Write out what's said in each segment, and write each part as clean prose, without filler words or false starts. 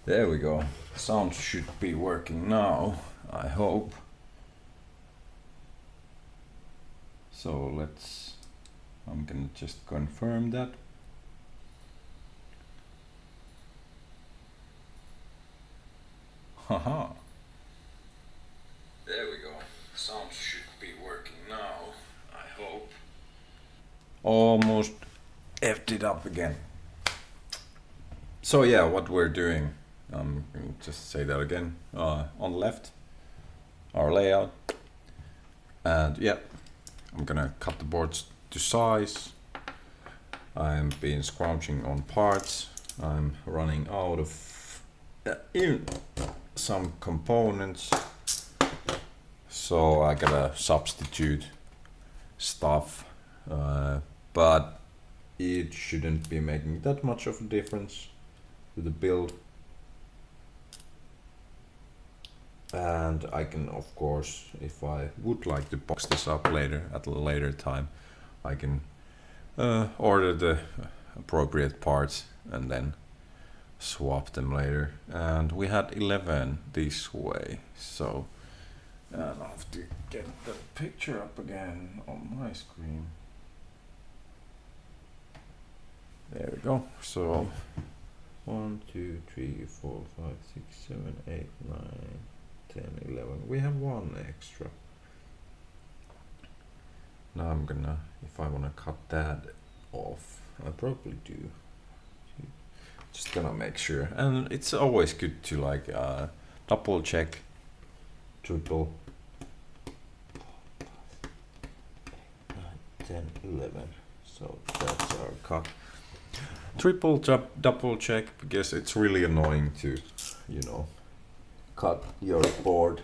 There we go. Sound should be working now, I hope. So I'm gonna just confirm that. Haha. There we go. Sound should be working now, I hope. Almost effed it up again. So yeah, what we're doing, I'm gonna just say that again. On the left, our layout, and yeah, I'm gonna cut the boards to size. I'm been scrounging on parts. I'm running out of some components, so I gotta substitute stuff, but it shouldn't be making that much of a difference to the build. And I can, of course, if I would like to box this up later at a later time, I can order the appropriate parts and then swap them later. And we had 11 this way, so I'll have to get the picture up again on my screen. There we go. So 1, 2, 3, 4, 5, 6, 7, 8, 9, 10, 11. We have one extra. Now I'm gonna, if I wanna cut that off, I probably do. Just gonna make sure. And it's always good to like double check, triple, 10, 11. So that's our cut. Triple double check, because it's really annoying to, you know, cut your board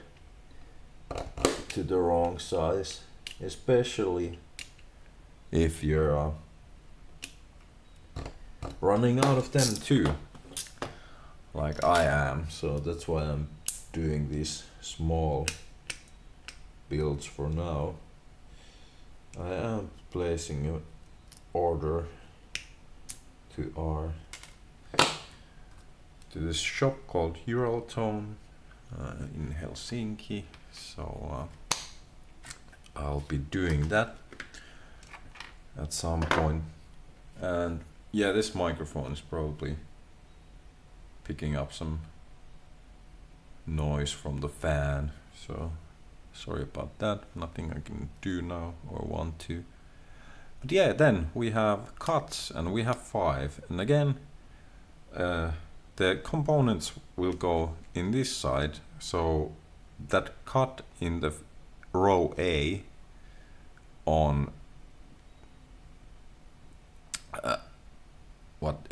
to the wrong size, especially if you're running out of them too, like I am. So that's why I'm doing these small builds for now. I am placing an order to this shop called Tone in Helsinki, so I'll be doing that at some point. And yeah, this microphone is probably picking up some noise from the fan, so sorry about that. Nothing I can do now or want to. But yeah, then we have cuts, and we have 5. And again, the components will go in this side, so that cut in the row A on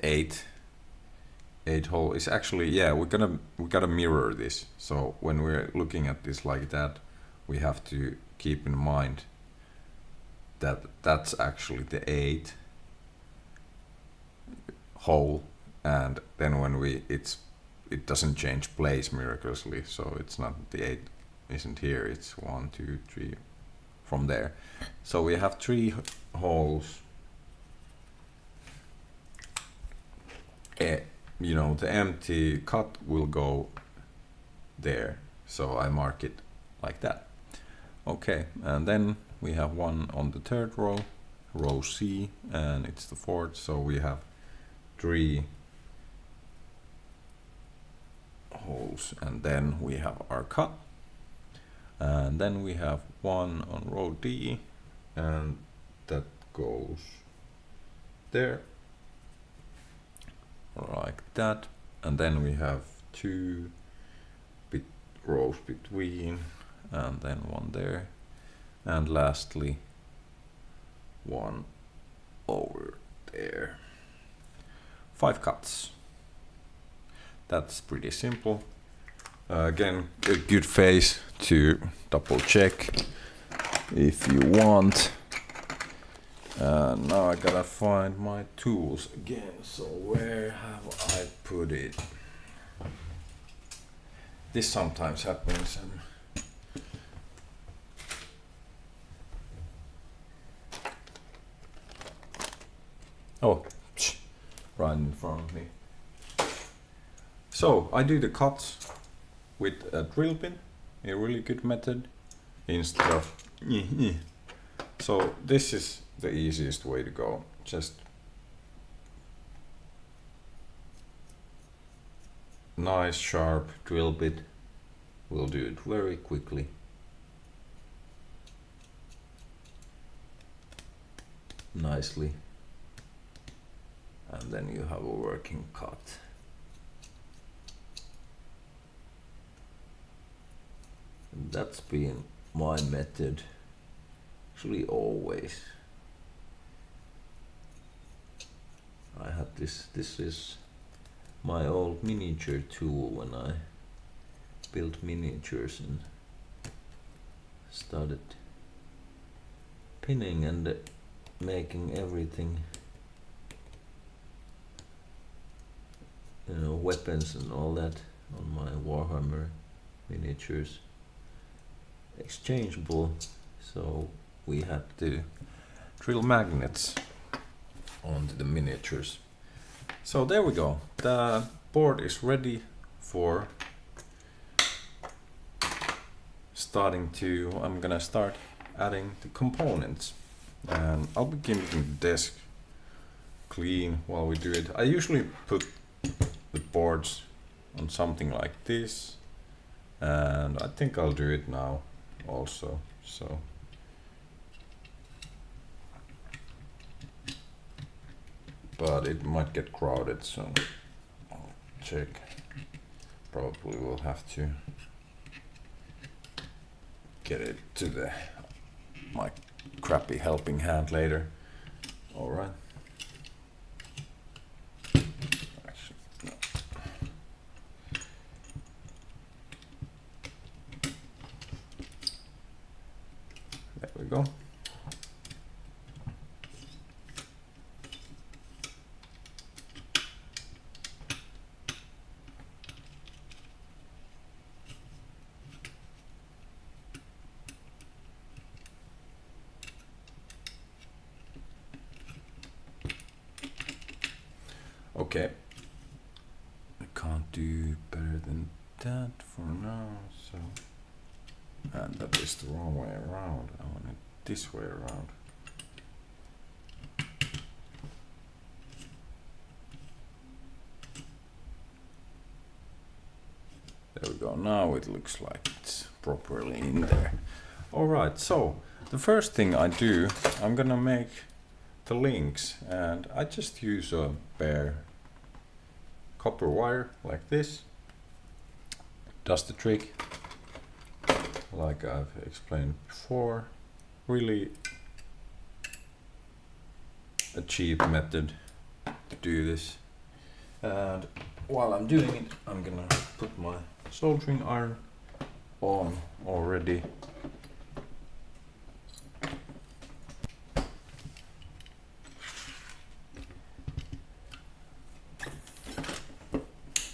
8 hole is actually, yeah, we gotta mirror this. So when we're looking at this like that, we have to keep in mind that that's actually the 8 hole, and then when it doesn't change place miraculously, so it's not, the 8 isn't here, it's 1, 2, 3 from there. So we have 3 holes. You know, the empty cut will go there, so I mark it like that. Okay, and then we have one on the 3rd row, row C, and it's the 4th, so we have 3 holes, and then we have our cut, and then we have one on row D, and that goes there like that, and then we have 2 rows between, and then one there, and lastly one over there. 5 cuts. That's pretty simple. Again, a good phase to double check if you want. Now I gotta find my tools again. So where have I put it? This sometimes happens. Oh, right in front of me. So I do the cuts with a drill bit, a really good method, instead of so this is the easiest way to go. Just nice sharp drill bit will do it very quickly. Nicely, and then you have a working cut. And that's been my method, actually always. I had this is my old miniature tool when I built miniatures and started pinning and making everything, you know, weapons and all that on my Warhammer miniatures exchangeable, so we had to drill magnets onto the miniatures. So there we go, the board is ready for I'm gonna start adding the components, and I'll be keeping the desk clean while we do it. I usually put the boards on something like this, and I think I'll do it now also. So but it might get crowded, so I'll check. Probably will have to get it to my crappy helping hand later. All right. Actually, no. There we go. Okay, I can't do better than that for now, so, and that is the wrong way around. I want it this way around. There we go, now it looks like it's properly in there. Alright, so the first thing I do, I'm gonna make the links, and I just use a bare copper wire like this. Does the trick, like I've explained before. Really a cheap method to do this. And while I'm doing it, I'm gonna put my soldering iron on already.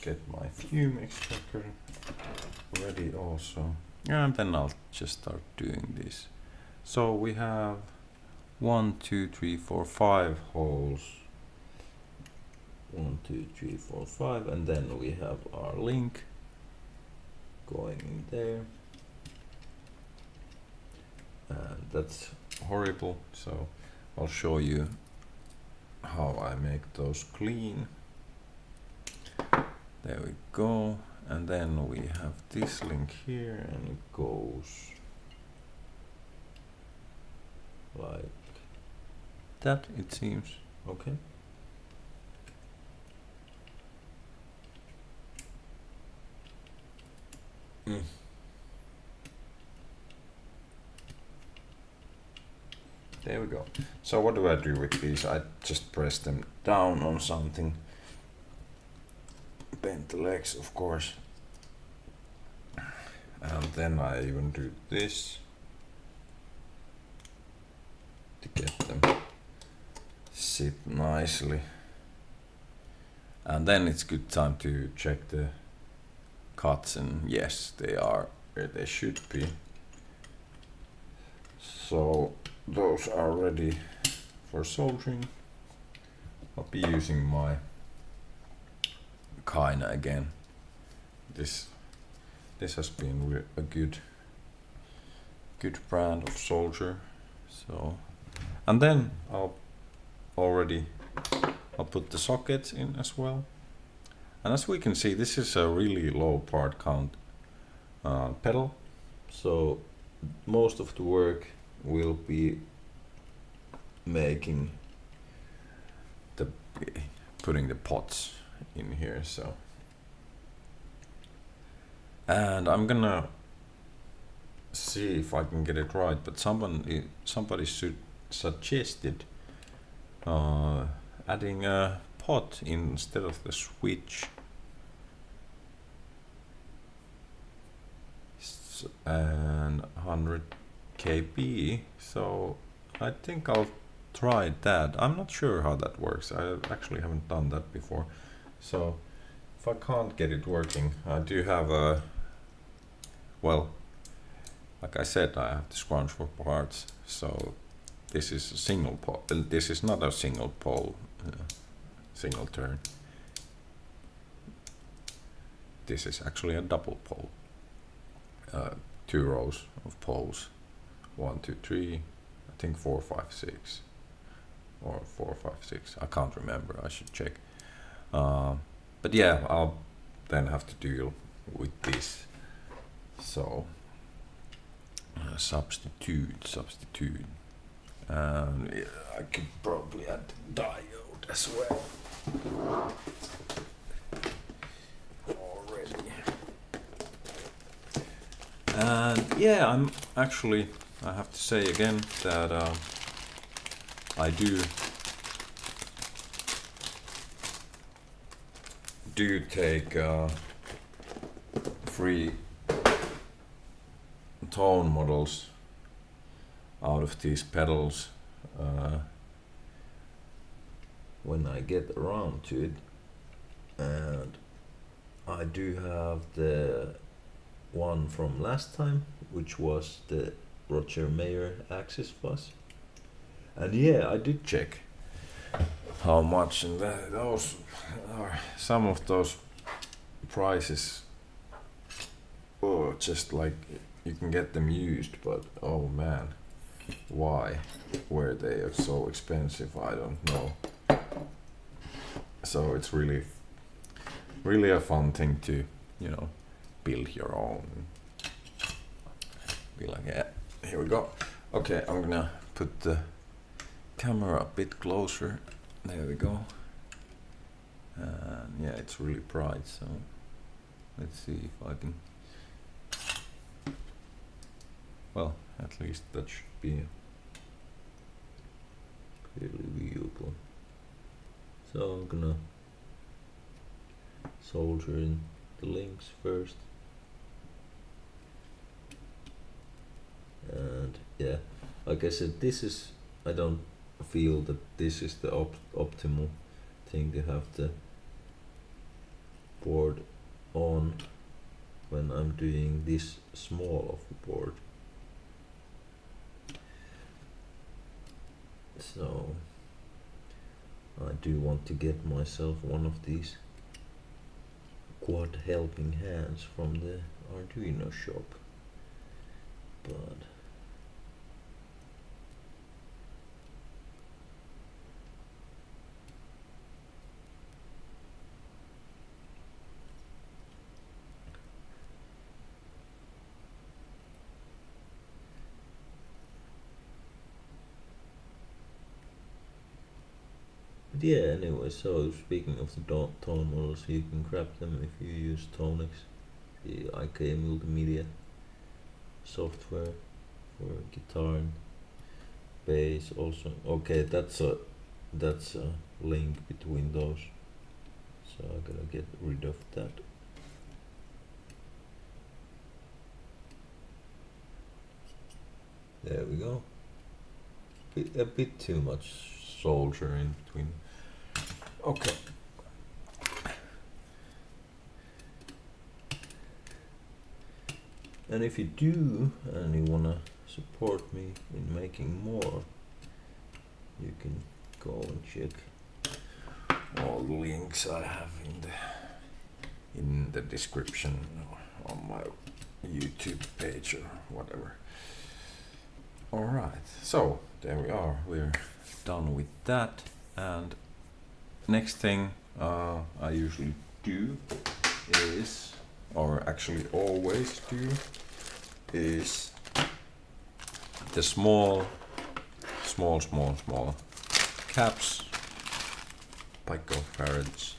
Get my fume extractor ready also, and then I'll just start doing this. So we have 1, 2, 3, 4, 5 holes. 1, 2, 3, 4, 5, and then we have our link going in there, and that's horrible, so I'll show you how I make those clean. There we go, and then we have this link here, and it goes like that, it seems. Okay. There we go. So what do I do with these? I just press them down on something. Bend the legs, of course. And then I even do this to get them sit nicely. And then it's good time to check the cuts, and yes, they are where they should be. So those are ready for soldering. I'll be using my Kaina again this has been a good brand of soldier. So, and then I'll put the sockets in as well. And as we can see, this is a really low part count pedal, so most of the work will be putting the pots in here. So, and I'm gonna see if I can get it right, but somebody suggested adding a pot instead of the switch, and 100 kb, so I think I'll try that. I'm not sure how that works. I actually haven't done that before, so if I can't get it working, I do have a, well, like I said, I have to scrounge for parts. So this is a single pole. This is not a single pole, single turn. This is actually a double pole. 2 rows of poles. 1, 2, 3. I think 4, 5, 6, or 4, 5, 6. I can't remember. I should check. But yeah, I'll then have to deal with this. So substitute. Yeah, I could probably add diode as well already. And yeah, I have to say again that I do take free tone models out of these pedals when I get around to it, and I do have the one from last time, which was the Roger Mayer Axis fuzz, and yeah, I did check how much, and those are some of those prices. Oh, just like you can get them used, but oh man, why were they so expensive? I don't know. So it's really a fun thing to, you know, build your own. Be like, yeah, here we go. Okay, I'm gonna put the camera a bit closer. There we go. And yeah, it's really bright, so let's see if I can. Well, at least that should be clearly viewable. So I'm gonna solder in the links first. And yeah, like I said, I don't feel that this is the optimal thing to have the board on when I'm doing this small of a board. So I do want to get myself one of these quad helping hands from the Arduino shop, but yeah, anyway, so speaking of the tone models, you can grab them if you use Tonex, the IK multimedia software for guitar and bass also. Okay, that's a link between those, so I gotta get rid of that. There we go. A bit too much soldier in between. Okay. And if you do and you wanna support me in making more, you can go and check all the links I have in the in the description on my YouTube page or whatever. Alright, so there we are, we're done with that. And next thing I usually do is, or actually always do, is the small caps, picofarads,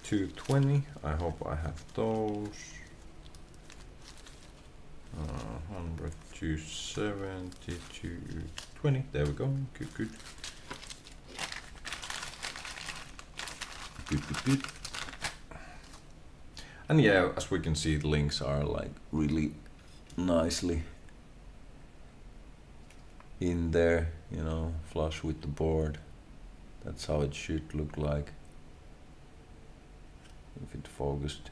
220. I hope I have those. 100, 270, 220. There we go. Good, good. Good, good, good. And yeah, as we can see, the links are like really nicely in there, you know, flush with the board. That's how it should look like. If it focused.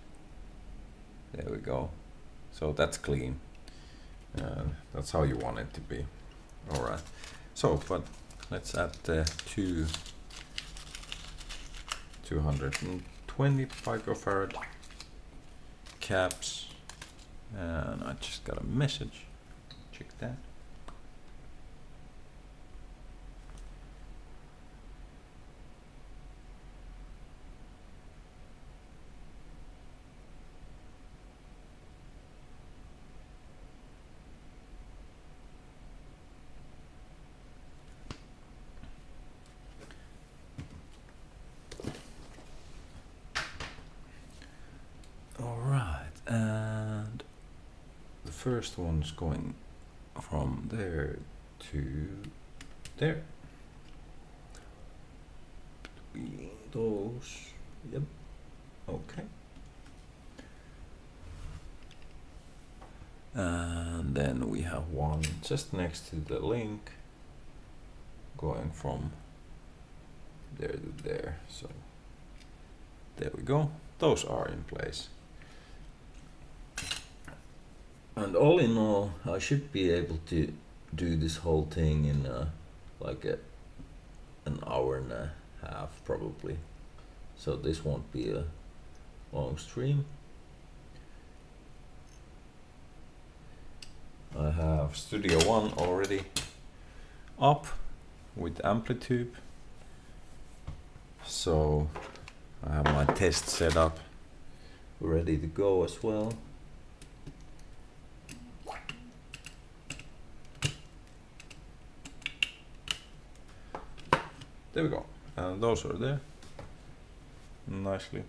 There we go. So that's clean. That's how you want it to be. Alright. So, but let's add the 220 picofarad caps. And I just got a message. Check that. And the first one's going from there to there. Between those, yep, okay. And then we have one just next to the link going from there to there. So there we go, those are in place. And all in all, I should be able to do this whole thing in like an hour and a half probably. So this won't be a long stream. I have Studio One already up with amplitube. So I have my test set up ready to go as well. There we go, and those are there nicely.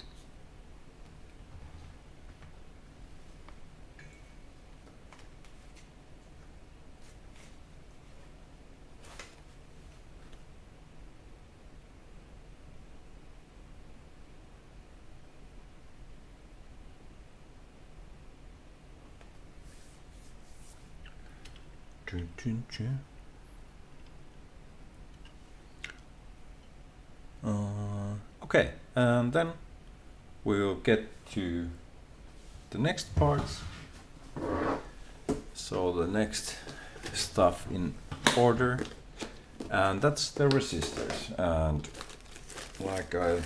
Okay, and then we'll get to the next parts. So the next stuff in order, and that's the resistors. And like I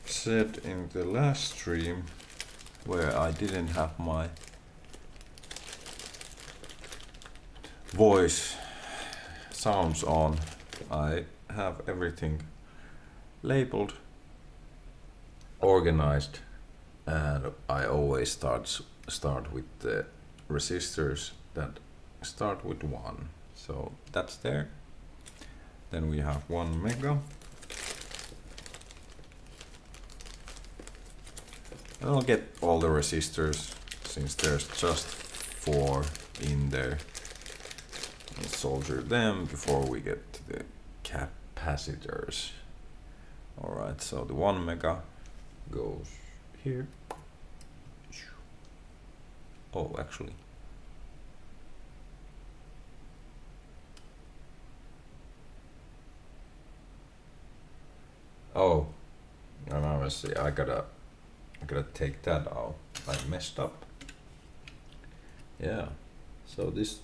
said in the last stream, where I didn't have my voice sounds on, I have everything labeled, organized, and I always start with the resistors that start with 1. So that's there. Then we have 1 mega. And I'll get all the resistors since there's just 4 in there. And solder them before we get to the capacitors. Alright, so the 1 mega goes here. Oh, actually. Oh, and obviously I gotta take that out. I messed up. Yeah, so this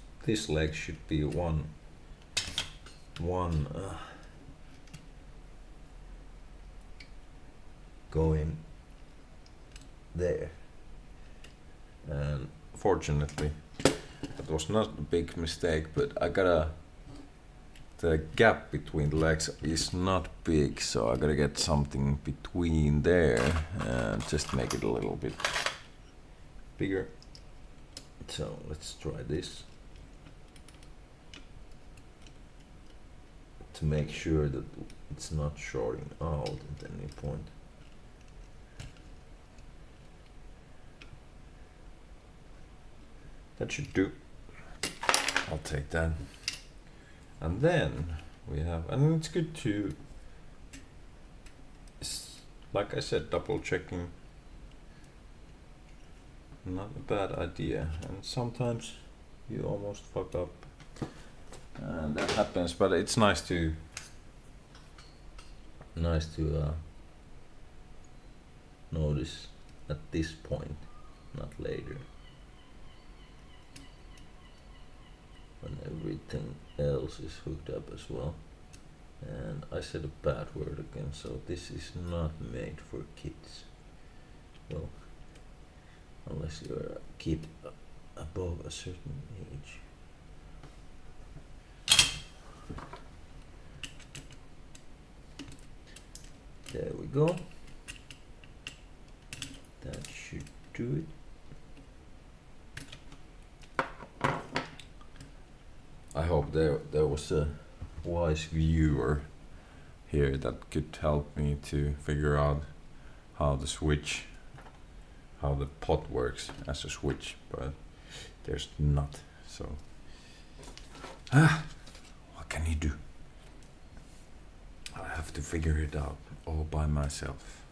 leg should be one going there. And fortunately, that was not a big mistake, but the gap between the legs is not big, so I gotta get something between there and just make it a little bit bigger. So let's try this to make sure that it's not shorting out at any point. That should do. I'll take that. And then we have, and it's good to, like I said, double checking. Not a bad idea, and sometimes you almost fuck up, and that happens. But it's nice to notice at this point, not later, when everything else is hooked up as well. And I said a bad word again, so this is not made for kids. Well, unless you're a kid above a certain age. There we go. That should do it. I hope there was a wise viewer here that could help me to figure out how the pot works as a switch, but there's not, so what can you do? I have to figure it out all by myself.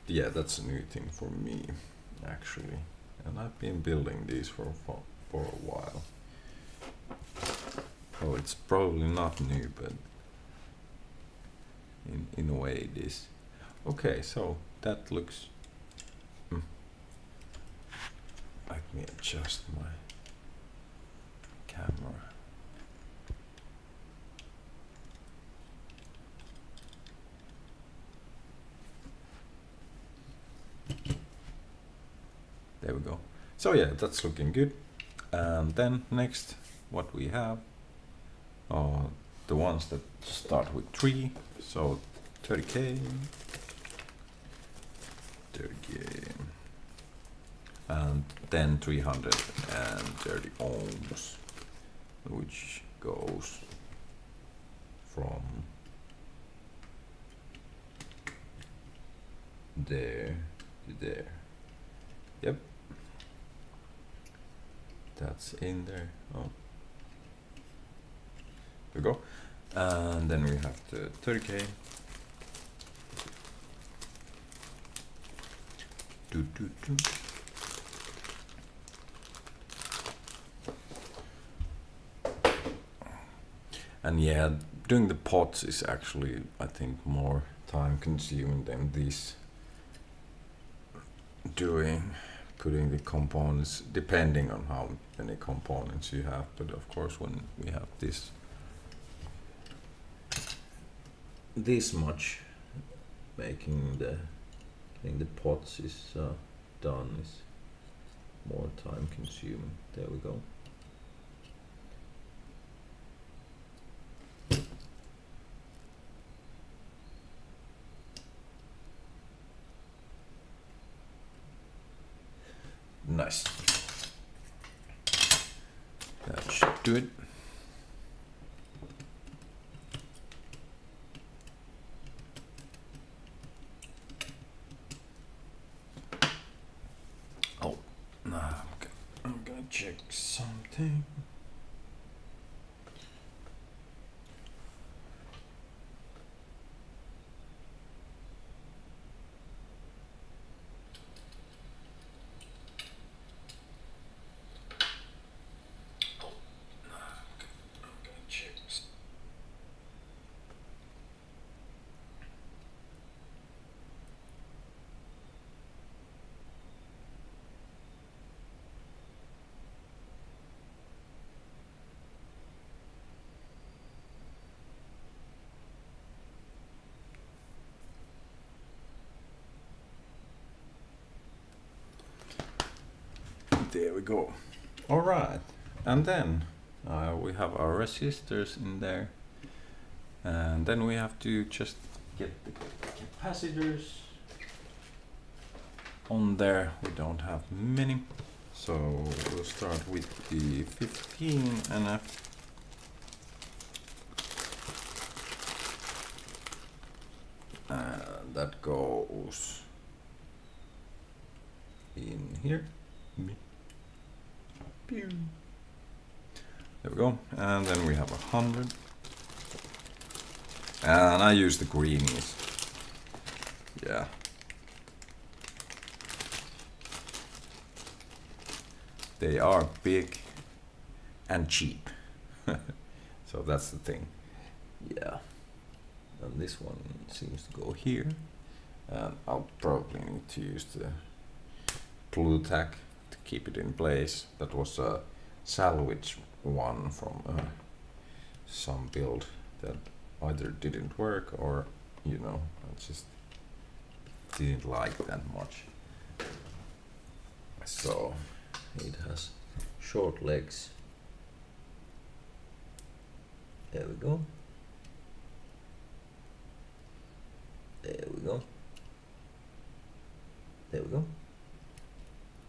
Yeah, that's a new thing for me, actually, and I've been building these for a while. Oh, it's probably not new, but in a way it is. Okay, so that looks. Let me adjust my camera. There we go. So yeah, that's looking good. And then next, what we have are the ones that start with 3. So 30K, 30K, and then 330 ohms, which goes from there to there. Yep, that's in there. Oh, there we go. And then we have the 30K. And yeah, doing the pots is actually, I think, more time consuming than this. Putting the components, depending on how many components you have, but of course when we have this much, getting the pots is done is more time consuming. There we go. Nice. That should do it. Oh, now I'm gonna check something. There we go. All right, and then we have our resistors in there, and then we have to just get the capacitors on there. We don't have many, so we'll start with the 15 NF. And that goes in here. There we go. And then we have 100. And I use the greenies. Yeah. They are big and cheap. So that's the thing. Yeah. And this one seems to go here. And I'll probably need to use the blue tack to keep it in place. That was a salvage one from some build that either didn't work or, you know, I just didn't like that much. So it has short legs. There we go. There we go. There we go.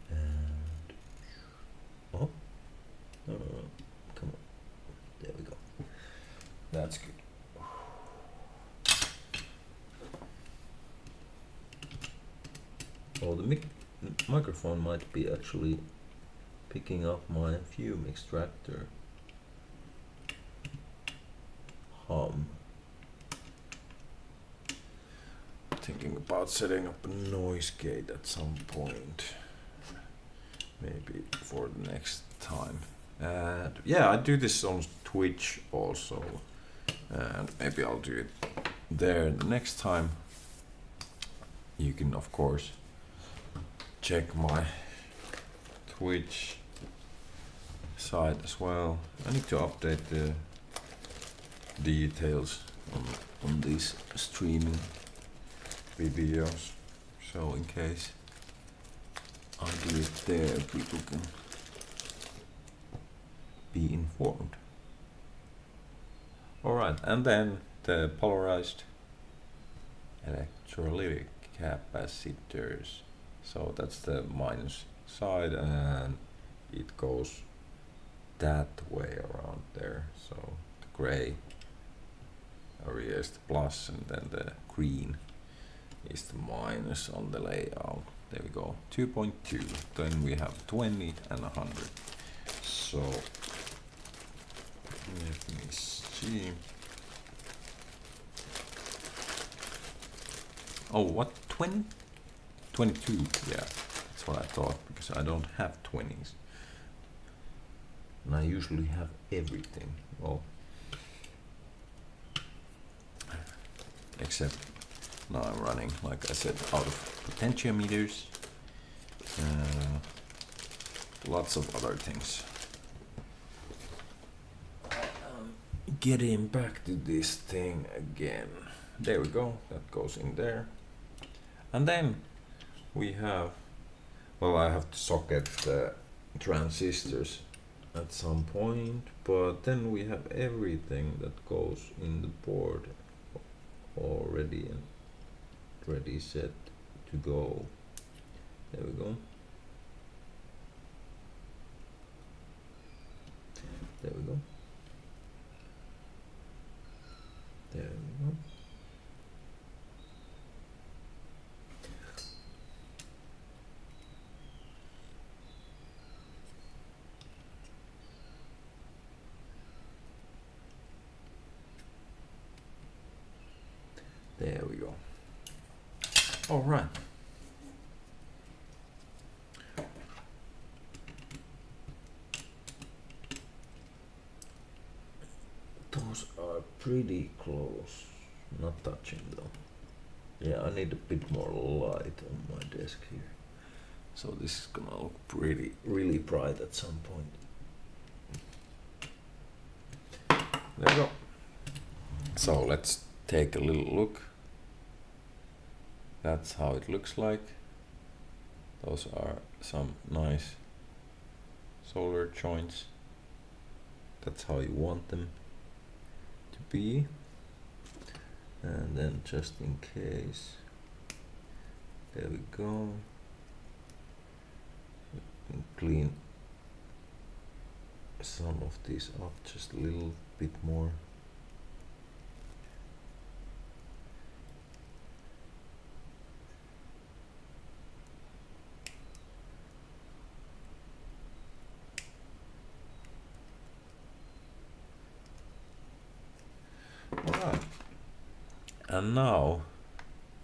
And oh, no, come on. There we go. That's good. Oh, the microphone might be actually picking up my fume extractor hum. Thinking about setting up a noise gate at some point, maybe for the next time. And yeah, I do this on Twitch also, and maybe I'll do it there the next time. You can of course check my Twitch site as well. I need to update the details on these streaming videos, so in case I do it there, people can be informed. Alright, and then the polarized electrolytic capacitors. So that's the minus side, and it goes that way around there. So the gray area is the plus, and then the green is the minus on the layout. There we go, 2.2. Then we have 20 and 100. So let me see. Oh, what, 20? 22, yeah, that's what I thought, because I don't have 20s. And I usually have everything. Well, except now I'm running, like I said, out of potentiometers. Lots of other things. Getting back to this thing again. There we go, that goes in there. And then we have, well, I have to socket the transistors at some point, but then we have everything that goes in the board already and ready set to go. There we go. There we go. There we go. There we go. All right. Those are pretty close. Not touching though. Yeah, I need a bit more light on my desk here. So this is gonna look pretty, really bright at some point. There we go. So let's take a little look. That's how it looks like. Those are some nice solar joints. That's how you want them to be. And then just in case, there we go. And clean some of these up just a little bit more. Alright, and now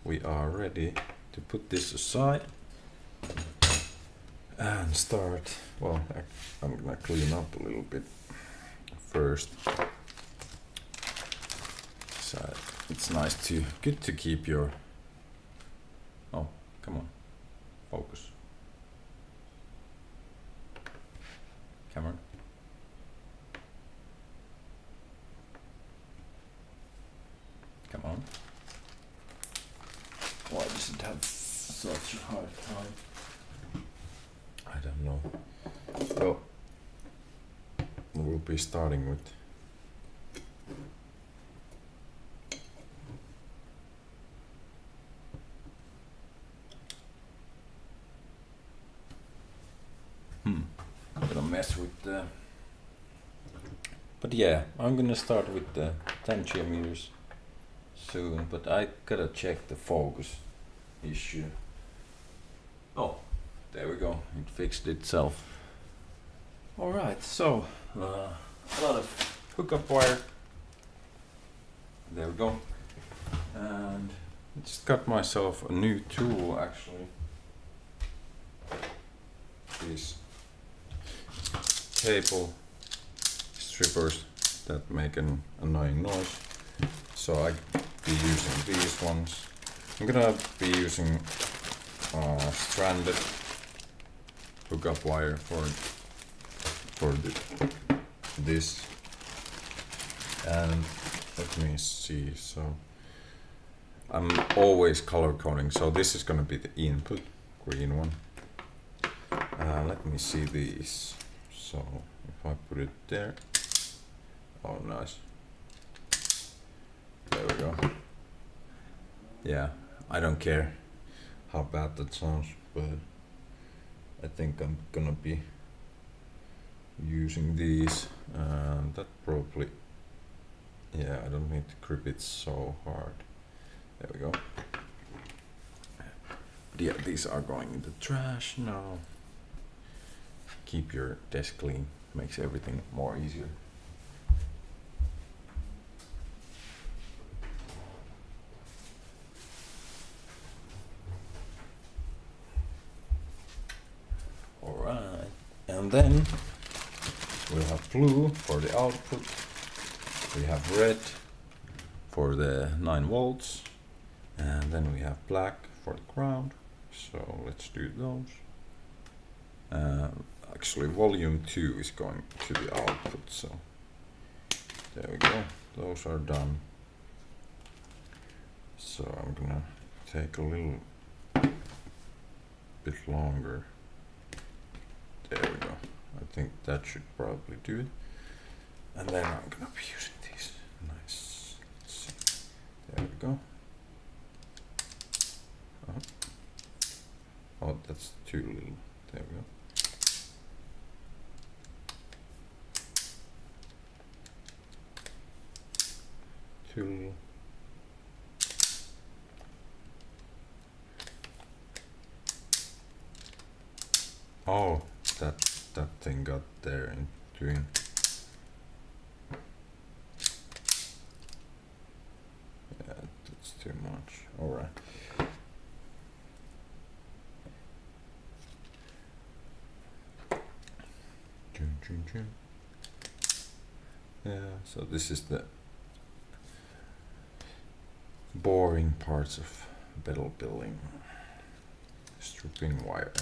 we are ready to put this aside and start. Well, I'm gonna clean up a little bit first. So it's good to keep your, oh, come on, focus. Camera. Come on. Why does it have such a hard time? I don't know. Well, we'll be starting with I'm gonna mess with the, but yeah, I'm gonna start with the 10 geometers soon, but I gotta check the focus issue. Oh, there we go, it fixed itself. Alright, so a lot of hookup wire. There we go. And I just got myself a new tool actually. These cable strippers that make an annoying noise. So I be using these ones. I'm gonna be using stranded hookup wire for this. And let me see. So I'm always color coding. So this is gonna be the input, green one. Let me see these. So if I put it there, oh nice. There we go. Yeah, I don't care how bad that sounds, but I think I'm gonna be using these. That probably, yeah, I don't need to grip it so hard. There we go. But yeah, these are going in the trash now. Keep your desk clean, makes everything more easier. Alright, and then we'll have blue for the output, we have red for the 9 volts, and then we have black for the ground. So let's do those. Actually volume 2 is going to the output, so there we go, those are done. So I'm gonna take a little bit longer. There we go, I think that should probably do it. And then I'm gonna be using these. Nice. Let's see. There we go. Oh, that's too little. There we go. Too little. Oh, that thing got there in between. Yeah, that's too much. Alright. Yeah, so this is the boring parts of metal building. Stripping wire.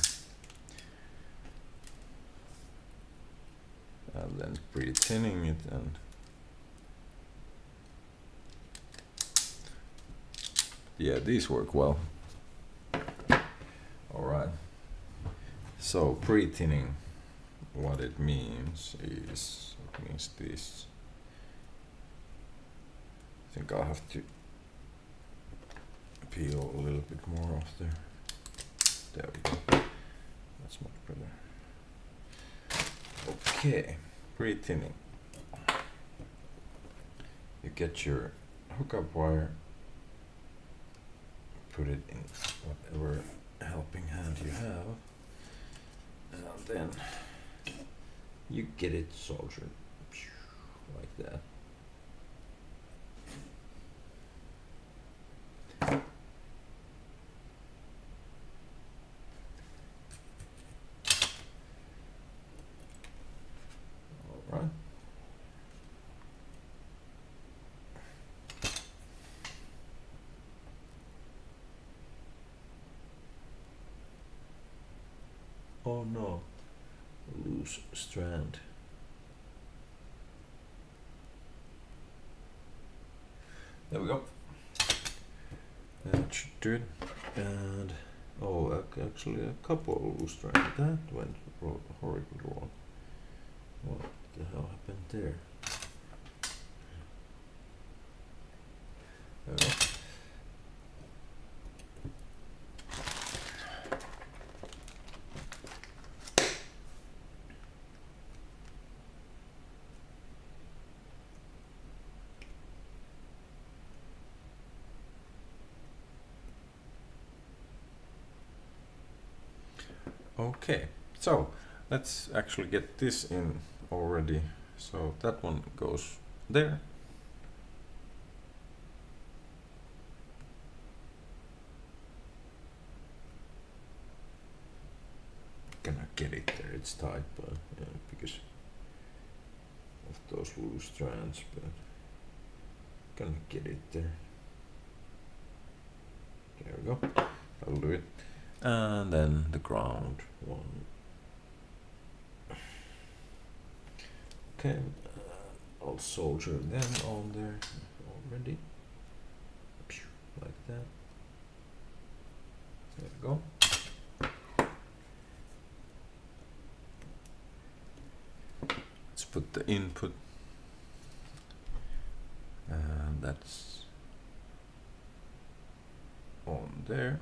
And then pre-tinning it, and yeah, these work well. Alright, so pre-tinning, what it means is, it means this. I think I'll have to peel a little bit more off there. There we go. That's much better. Okay, pre-thinning. You get your hookup wire, put it in whatever helping hand you have, and then you get it soldered like that. All right. Oh no, loose strand. There we go. That should do it. And oh, actually a couple of loose strands. That went horribly wrong. What the hell happened there? There we go. Okay, so let's actually get this in already. So that one goes there. Cannot get it there, it's tight, but yeah, because of those loose strands, but cannot get it there. There we go, I'll do it. And then the ground one. Okay, I'll solder them on there already, like that. There we go. Let's put the input, and that's on there.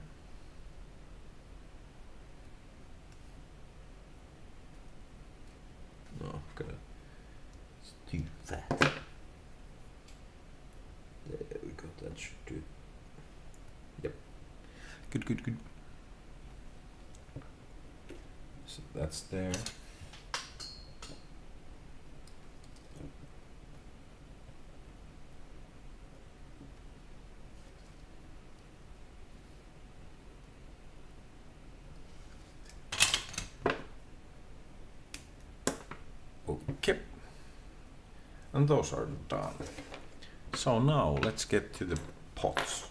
No, gotta do that. There we go, that should do it. Yep. Good, good, good. So that's there. Okay, and those are done. So now let's get to the pots.